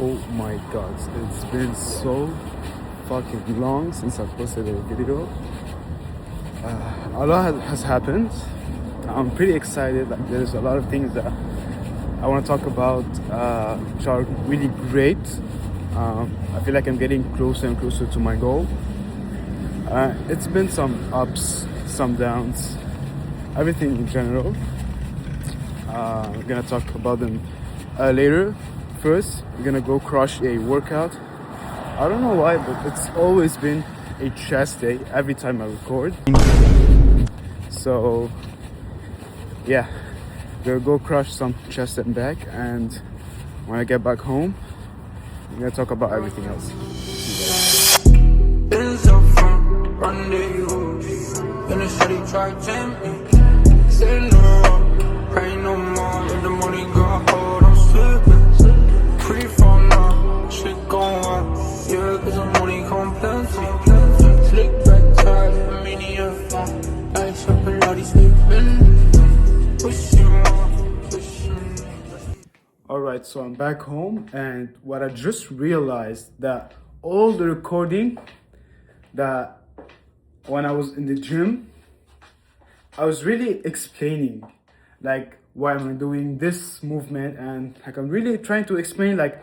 Oh my god, it's been so fucking long since I posted a video. A lot has happened. I'm pretty excited. Like, there's a lot of things that I want to talk about, which are really great. I feel like I'm getting closer and closer to my goal. It's been some ups, some downs, everything in general. I'm gonna talk about them later. First, we're gonna go crush a workout. I don't know why, but it's always been a chest day every time I record. So yeah, we're gonna go crush some chest and back, and when I get back home, we're gonna talk about everything else. Alright, so I'm back home, and what I just realized that all the recording that when I was in the gym, I was really explaining like why am I doing this movement, and like I'm really trying to explain like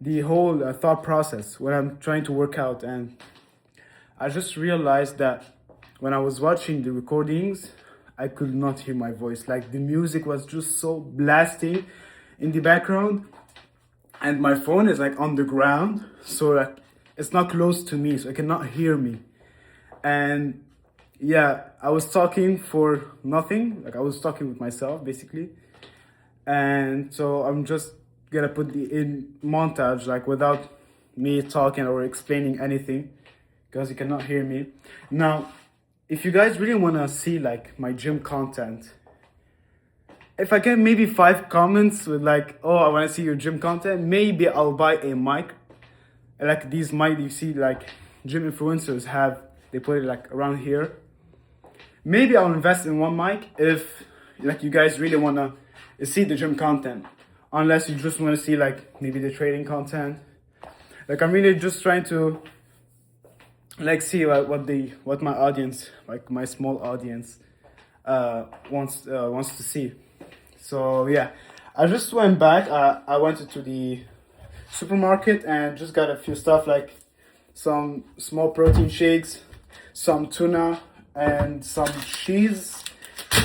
the whole thought process when I'm trying to work out. And I just realized that when I was watching the recordings, I could not hear my voice. Like the music was just so blasting in the background, and my phone is like on the ground, so like it's not close to me, so I cannot hear me. And yeah, I was talking for nothing. Like I was talking with myself basically. And so I'm just gonna put the in montage like without me talking or explaining anything, because you cannot hear me. Now, if you guys really wanna see like my gym content, if I get maybe 5 comments with like, oh, I wanna see your gym content, maybe I'll buy a mic. Like these mic you see like gym influencers have, they put it like around here. Maybe I'll invest in one mic if like you guys really wanna see the gym content. Unless you just wanna see like maybe the trading content. Like I'm really just trying to like see what my audience, like my small audience, wants to see. So yeah, I just went back. I went into the supermarket and just got a few stuff like some small protein shakes, some tuna, and some cheese.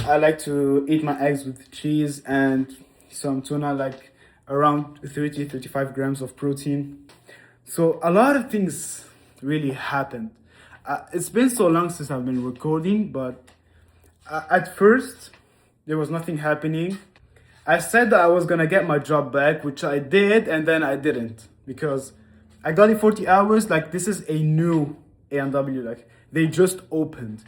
I like to eat my eggs with cheese and some tuna, like around 35 grams of protein. So a lot of things really happened. It's been so long since I've been recording, but at first there was nothing happening. I said that I was gonna get my job back, which I did, and then I didn't, because I got it 40 hours. Like this is a new A&W, like they just opened.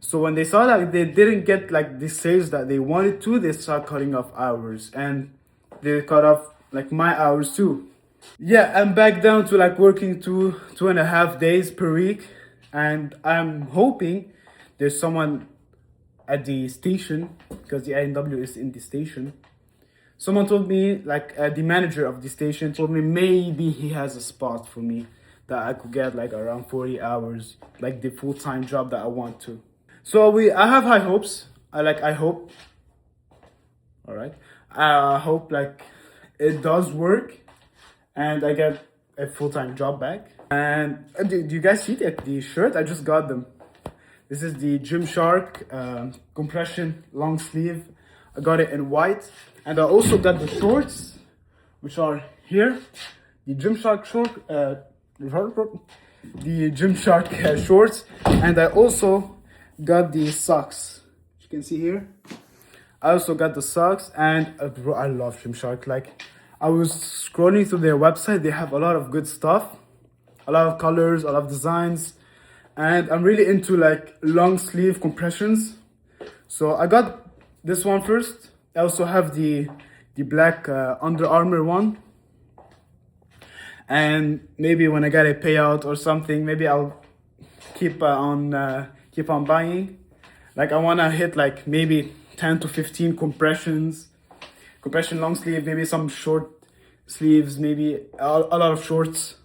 So when they saw that they didn't get like the sales that they wanted to, they start cutting off hours, and they cut off like my hours too. Yeah, I'm back down to like working 2.5 days per week, and I'm hoping there's someone at the station, because the A&W is in the station. Someone told me, like the manager of the station told me maybe he has a spot for me that I could get like around 40 hours, like the full-time job that I want to. So I have high hopes. I hope. All right. I hope like it does work, and I get a full-time job back. And do you guys see the shirt? I just got them. This is the Gymshark compression long sleeve. I got it in white, and I also got the shorts, which are here. The Gymshark shorts, and I also got the socks. You can see here. I also got the socks, and bro, I love Gymshark. Like I was scrolling through their website, they have a lot of good stuff, a lot of colors, a lot of designs, and I'm really into like long sleeve compressions. So I got this one first. I also have the black Under Armour one, and maybe when I get a payout or something, maybe I'll keep on buying. Like I wanna hit like maybe 10 to 15 compression long sleeve, maybe some short sleeves, maybe a lot of shorts.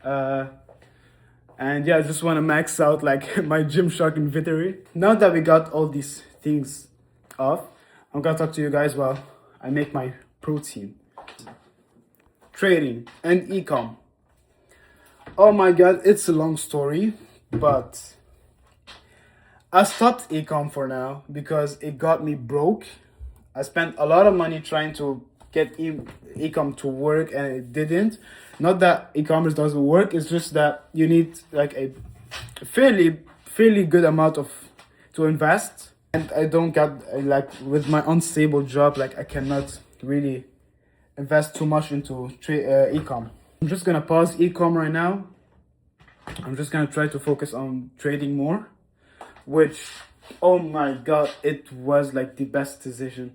And yeah, I just want to max out like my Gymshark inventory. Now that we got all these things off, I'm gonna talk to you guys while I make my protein. Trading and e-com. Oh my god, it's a long story, but I stopped e-com for now because it got me broke. I spent a lot of money trying to get e-com to work and it didn't. Not that e-commerce doesn't work, it's just that you need like a fairly good amount of to invest. And I don't get like with my unstable job, like I cannot really invest too much into e-com. I'm just gonna pause e-com right now. I'm just gonna try to focus on trading more, which, oh my god, it was like the best decision.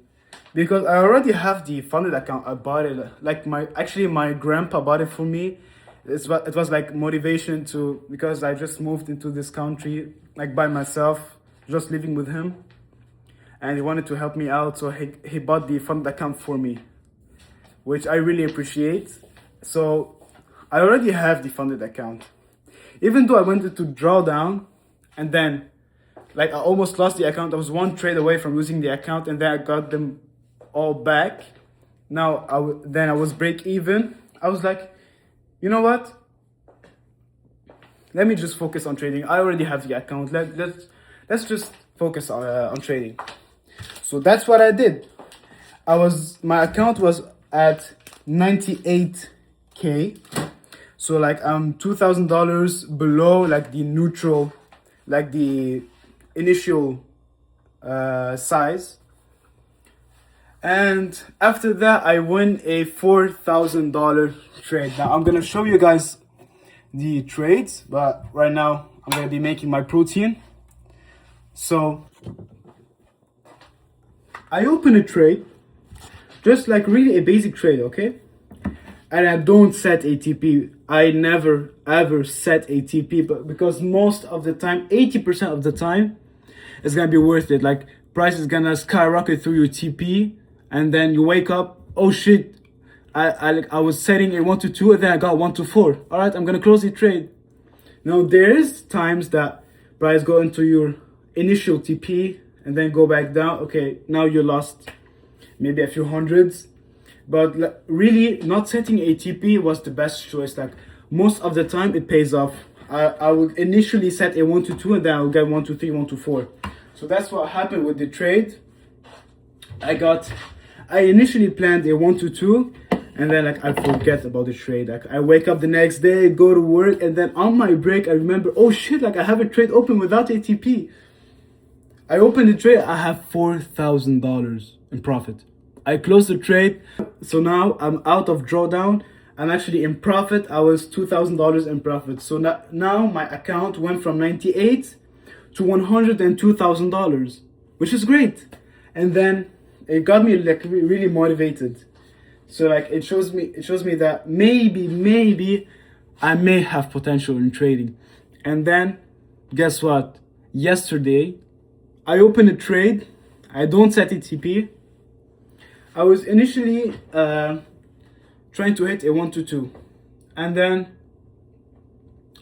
Because I already have the funded account. I bought it, like my grandpa bought it for me. It was like motivation to, because I just moved into this country like by myself, just living with him. And he wanted to help me out, so he bought the funded account for me, which I really appreciate. So I already have the funded account. Even though I wanted to draw down, and then like I almost lost the account. I was one trade away from losing the account, and then I got them all back. Now then I was break even. I was like, you know what? Let me just focus on trading. I already have the account. Let's just focus on trading. So that's what I did. My account was at 98K. So like I'm $2,000 below like the neutral, like the initial size. And after that I won a $4,000 trade. Now I'm gonna show you guys the trades, but right now I'm gonna be making my protein. So I open a trade, just like really a basic trade, okay? And I don't set ATP. I never ever set ATP, but because most of the time, 80% of the time, it's gonna be worth it. Like price is gonna skyrocket through your TP, and then you wake up, oh shit, I was setting a 1 to 2 and then I got 1 to 4. All right, I'm gonna close the trade. Now there's times that price go into your initial TP and then go back down. Okay, now you lost maybe a few hundreds. But really, not setting ATP was the best choice. Like most of the time, it pays off. I would initially set a 1 to 2 and then I'll get 1 to 3, 1 to 4. So that's what happened with the trade. I initially planned a 1 to 2 and then like I forget about the trade. Like I wake up the next day, go to work, and then on my break, I remember, oh shit, like I have a trade open without ATP. I opened the trade, I have $4,000 in profit. I closed the trade, so now I'm out of drawdown. I'm actually in profit. I was $2,000 in profit. So now my account went from 98 to $102,000, which is great. And then it got me like really motivated. So like it shows me that maybe I may have potential in trading. And then guess what? Yesterday I opened a trade. I don't set ATP. I was initially trying to hit a 1 to 2, and then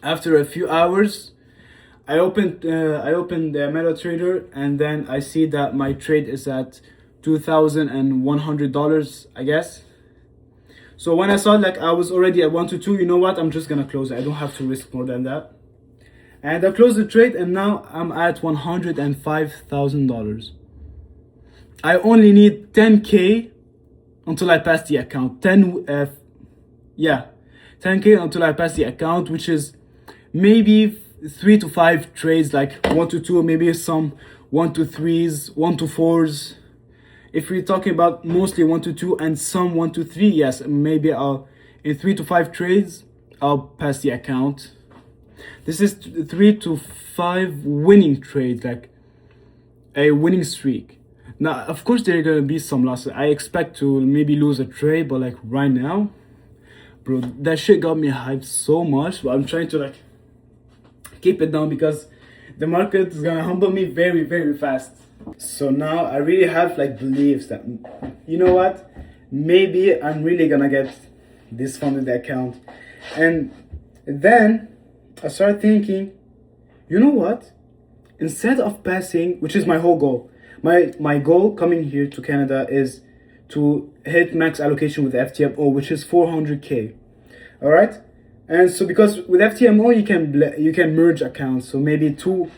after a few hours I opened the MetaTrader, and then I see that my trade is at $2,100, I guess. So when I saw like I was already at 1 to 2, you know what, I'm just gonna close it. I don't have to risk more than that. And I closed the trade, and now I'm at $105,000. I only need 10K until I pass the account. 10K until I pass the account, which is maybe 3 to 5 trades, like 1 to 2, maybe some 1 to 3s, 1 to 4s. If we're talking about mostly 1 to 2 and some 1 to 3, yes, maybe in 3 to 5 trades, I'll pass the account. This is 3 to 5 winning trades, like a winning streak. Now, of course, there are gonna be some losses. I expect to maybe lose a trade, but like right now, bro, that shit got me hyped so much. But I'm trying to like keep it down because the market is gonna humble me very, very fast. So now I really have like beliefs that, you know what, maybe I'm really gonna get this funded account. And then I started thinking, you know what? Instead of passing, which is my whole goal, my goal coming here to Canada is to hit max allocation with FTMO, which is 400k. All right, and so because with FTMO you can merge accounts. So maybe two,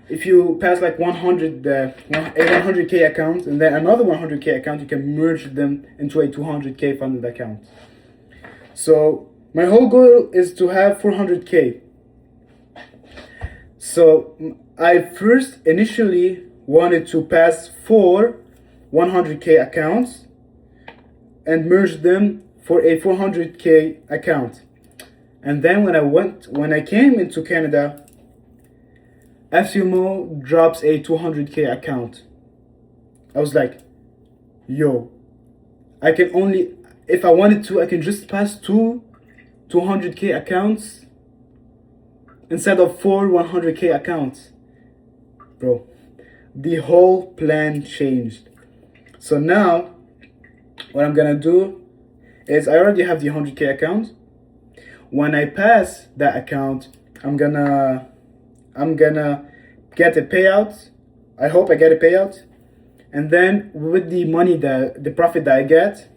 if you pass like 100k account and then another 100k account, you can merge them into a 200k funded account. So my whole goal is to have 400k. So I first initially wanted to pass 100k accounts and merge them for a 400k account. And then when I came into Canada, FTMO drops a 200k account. I was like, yo, I can only, if I wanted to, I can just pass 200k accounts instead of 100k accounts. Bro, the whole plan changed. So now what I'm gonna do is I already have the 100k account. When I pass that account, I'm gonna get a payout. I hope I get a payout. And then with the money, the profit that I get,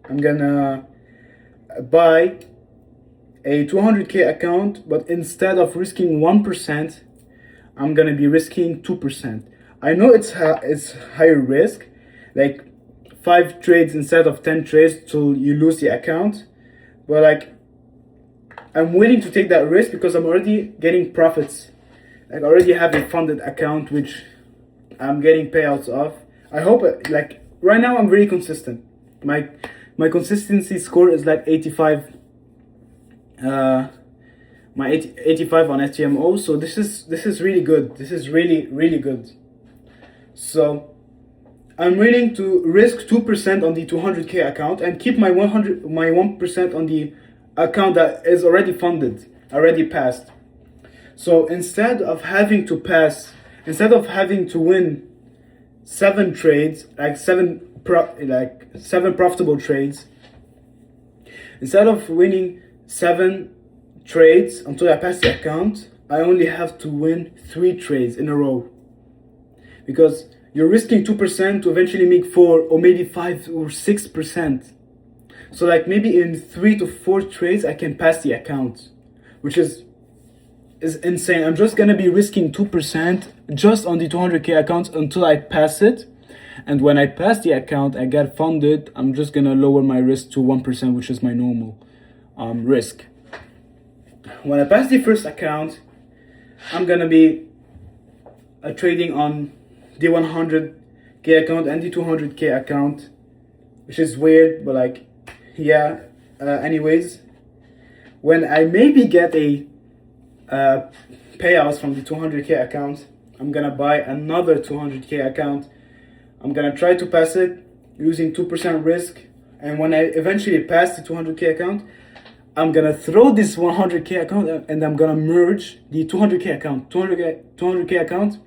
I'm gonna buy a 200k account, but instead of risking 1%, I'm gonna be risking 2%. I know it's higher risk, like 5 trades instead of 10 trades till you lose the account, but like I'm willing to take that risk because I'm already getting profits. Like I already have a funded account which I'm getting payouts of. I hope like right now I'm very consistent. My consistency score is like 85. My 85 on FTMO. So this is really good. This is really good. So I'm willing to risk 2% on the 200k account and keep my 1% on the account that is already funded, already passed. So instead of having to win 7 trades, like seven profitable trades, instead of winning 7 trades until I pass the account, I only have to win 3 trades in a row. Because you're risking 2% to eventually make 4 or maybe 5 or 6%. So like maybe in 3 to 4 trades I can pass the account, which is insane. I'm just gonna be risking 2% just on the 200k account until I pass it. And when I pass the account, I get funded, I'm just gonna lower my risk to 1%, which is my normal risk. When I pass the first account, I'm gonna be trading on the 100k account and the 200k account, which is weird, but like, yeah. Anyways, when I maybe get a payouts from the 200k account, I'm gonna buy another 200k account. I'm gonna try to pass it using 2% risk, and when I eventually pass the 200k account, I'm gonna throw this 100k account and I'm gonna merge the 200k account, 200k account,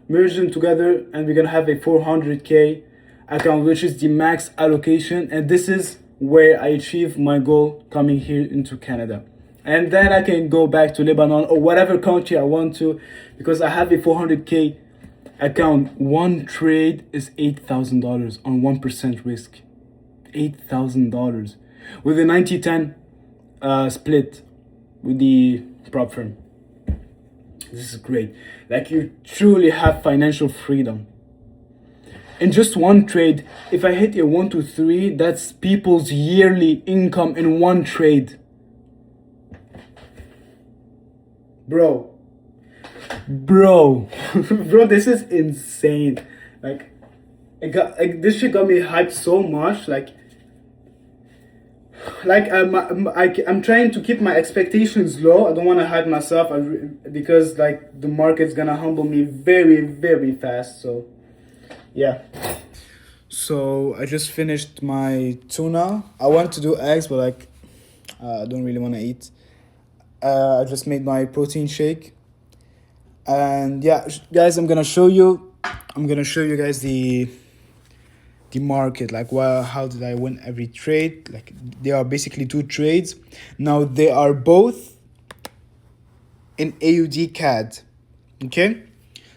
merge them together, and we're gonna have a 400k account, which is the max allocation. And this is where I achieve my goal coming here into Canada. And then I can go back to Lebanon or whatever country I want to, because I have a 400k account. One trade is $8,000 on 1% risk. $8,000 with a 90-10 split with the prop firm. This is great. Like, you truly have financial freedom. In just one trade, if I hit a 1, 2, 3, that's people's yearly income in one trade. Bro, this is insane. Like this shit got me hyped so much. I'm trying to keep my expectations low. I don't want to hype myself because like the market's gonna humble me very, very fast. So yeah. So I just finished my tuna. I wanted to do eggs, but like I don't really want to eat. I just made my protein shake. And yeah, guys, I'm gonna show you guys the the market, like how did I win every trade. Like they are basically two trades. Now they are both in AUD CAD. Okay,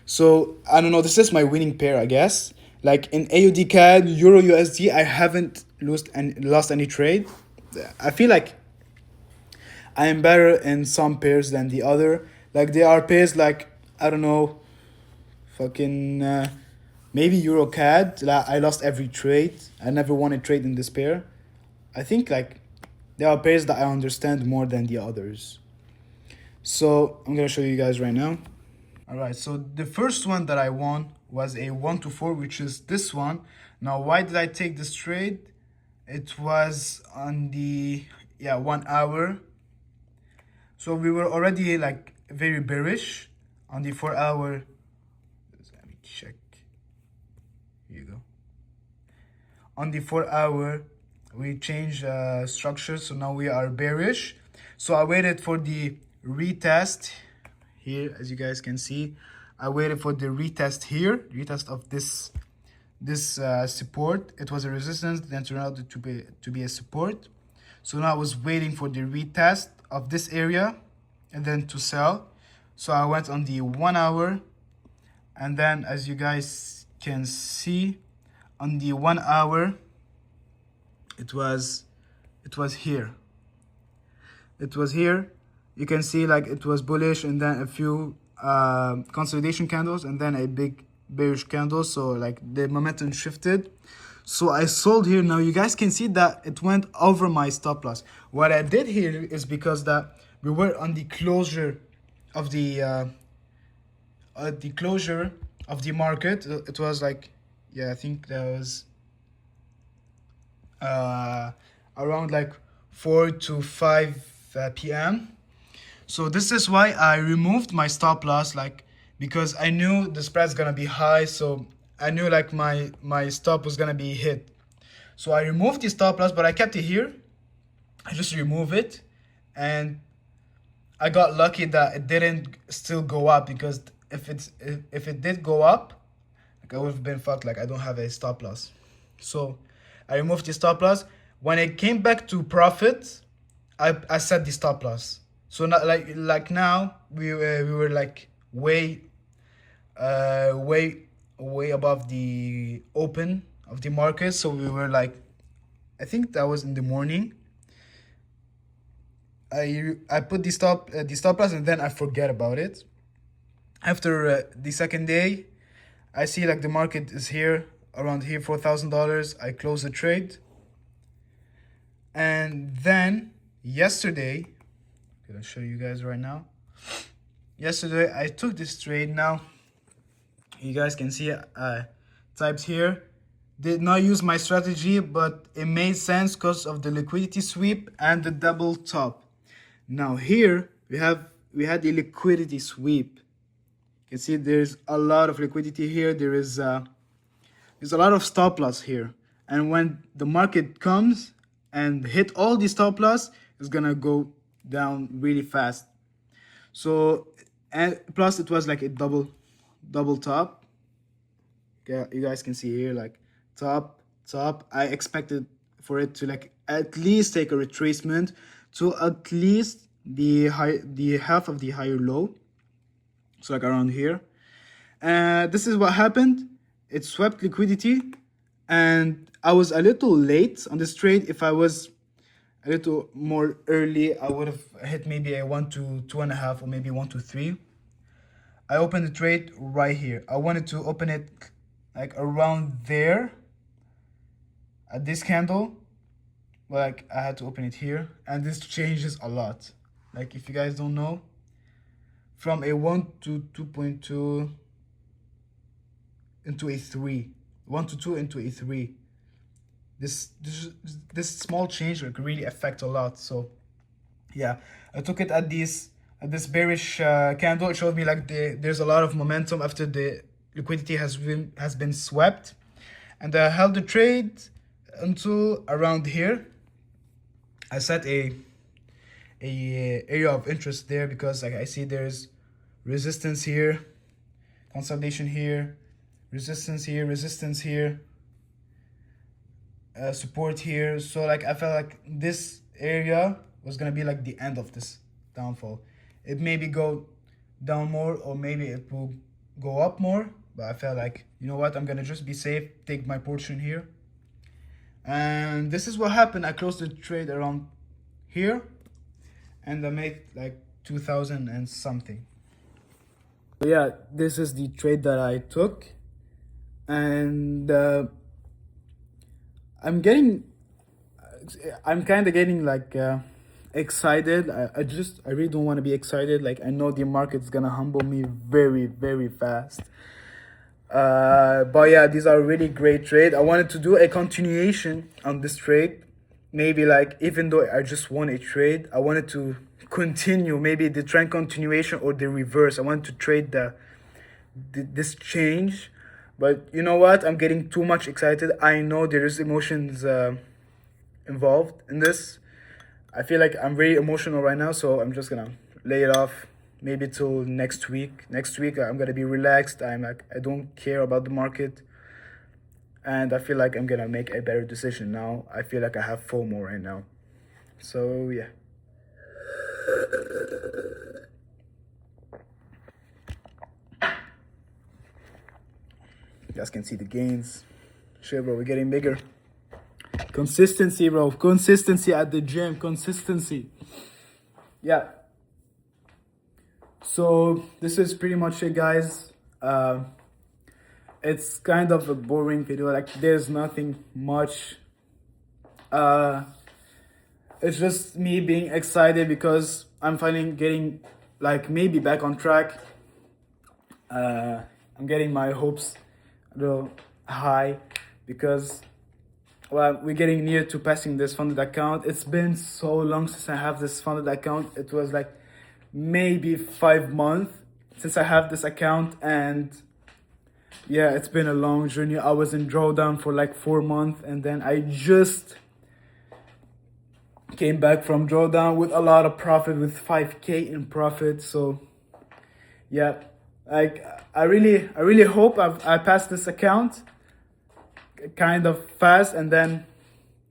so I don't know, this is my winning pair, I guess. Like in AUD CAD, Euro USD, I haven't lost any trade. I feel like I am better in some pairs than the other. Like there are pairs like, I don't know, fucking maybe Euro CAD. Like, I lost every trade. I never won a trade in this pair. I think like there are pairs that I understand more than the others. So I'm gonna show you guys right now. All right, so the first one that I won was a 1-4, which is this one. Now, why did I take this trade? It was on the 1 hour. So we were already like very bearish on the 4 hour. Let me check. Here you go. On the 4 hour, we changed structure, so now we are bearish. So I waited for the retest here, as you guys can see. I waited for the retest here, retest of this support. It was a resistance, then turned out to be a support. So now I was waiting for the retest of this area and then to sell. So I went on the 1 hour, and then as you guys can see, on the 1 hour, it was here. It was here. You can see like it was bullish, and then a few consolidation candles, and then a big bearish candle. So like the momentum shifted. So I sold here. Now you guys can see that it went over my stop loss. What I did here is because that we were on the closure of the market. It was like, yeah, I think that was around like 4 to 5 p.m. So this is why I removed my stop loss, like because I knew the spread's gonna be high, so I knew like my stop was gonna be hit. So I removed the stop loss, but I kept it here. I just removed it, and I got lucky that it didn't still go up, because if it did go up, like I would have been fucked. Like I don't have a stop loss. So I removed the stop loss. When it came back to profit, I set the stop loss. So not like now we were like way above the open of the market. So we were like, I think that was in the morning. I put the stop loss, and then I forget about it. After the second day, I see like the market is here, around here, $4,000. I close the trade, and then yesterday, I'm gonna show you guys right now. Yesterday I took this trade. Now you guys can see typed here. Did not use my strategy, but it made sense because of the liquidity sweep and the double top. Now here we had the liquidity sweep. You can see there's a lot of liquidity here. There's a lot of stop loss here, and when the market comes and hit all the stop loss, it's gonna go down really fast. So, and plus it was like a double top. Okay, you guys can see here like top. I expected for it to like at least take a retracement to at least the half of the higher low, so like around here. This is what happened. It swept liquidity, and I was a little late on this trade. If I was a little more early, I would have hit maybe a 1 to 2.5, or maybe 1 to 3. I opened the trade right here. I wanted to open it like around there at this candle, but like I had to open it here, and this changes a lot. Like if you guys don't know, from a 1 to 2.2 into a 3, 1 to 2 into a 3. This small change like really affect a lot. So yeah, I took it at this bearish candle. It showed me like there's a lot of momentum after the liquidity has been swept, and I held the trade until around here. I set a area of interest there, because like I see there's resistance here, consolidation here, resistance here, resistance here. support here. So like I felt like this area was gonna be like the end of this downfall. It maybe go down more, or maybe it will go up more, but I felt like, you know what, I'm gonna just be safe, take my portion here. And this is what happened. I closed the trade around here, and I made like 2000 and something. So yeah, this is the trade that I took, and I'm kind of getting like excited. I really don't want to be excited. Like, I know the market's gonna humble me very, very fast. But yeah, these are really great trade. I wanted to do a continuation on this trade. Maybe like, even though I just won a trade, I wanted to continue maybe the trend continuation or the reverse. I wanted to trade this change. But you know what? I'm getting too much excited. I know there is emotions involved in this. I feel like I'm very emotional right now, so I'm just gonna lay it off. Maybe till next week. Next week I'm gonna be relaxed. I'm like, I don't care about the market, and I feel like I'm gonna make a better decision now. I feel like I have FOMO right now. So yeah. You guys can see the gains. Shit, bro, we're getting bigger. Consistency, bro. Consistency at the gym. Consistency. Yeah. So this is pretty much it, guys. It's kind of a boring video. Like, there's nothing much. It's just me being excited because I'm finally getting like maybe back on track. I'm getting my hopes a little high because, well, we're getting near to passing this funded account. It's been so long since I have this funded account. It was like maybe 5 months since I have this account, and yeah, it's been a long journey. I was in drawdown for like 4 months, and then I just came back from drawdown with a lot of profit, with 5K in profit. So yeah, like I really hope I pass this account kind of fast, and then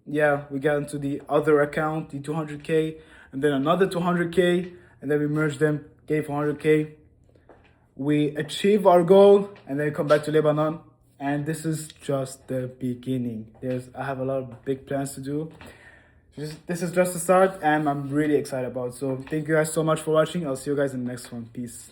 yeah, we got into the other account, the 200K, and then another 200K, and then we merged them, gave 100K. We achieve our goal, and then come back to Lebanon, and this is just the beginning. I have a lot of big plans to do. This is just the start, and I'm really excited about it. So thank you guys so much for watching. I'll see you guys in the next one. Peace.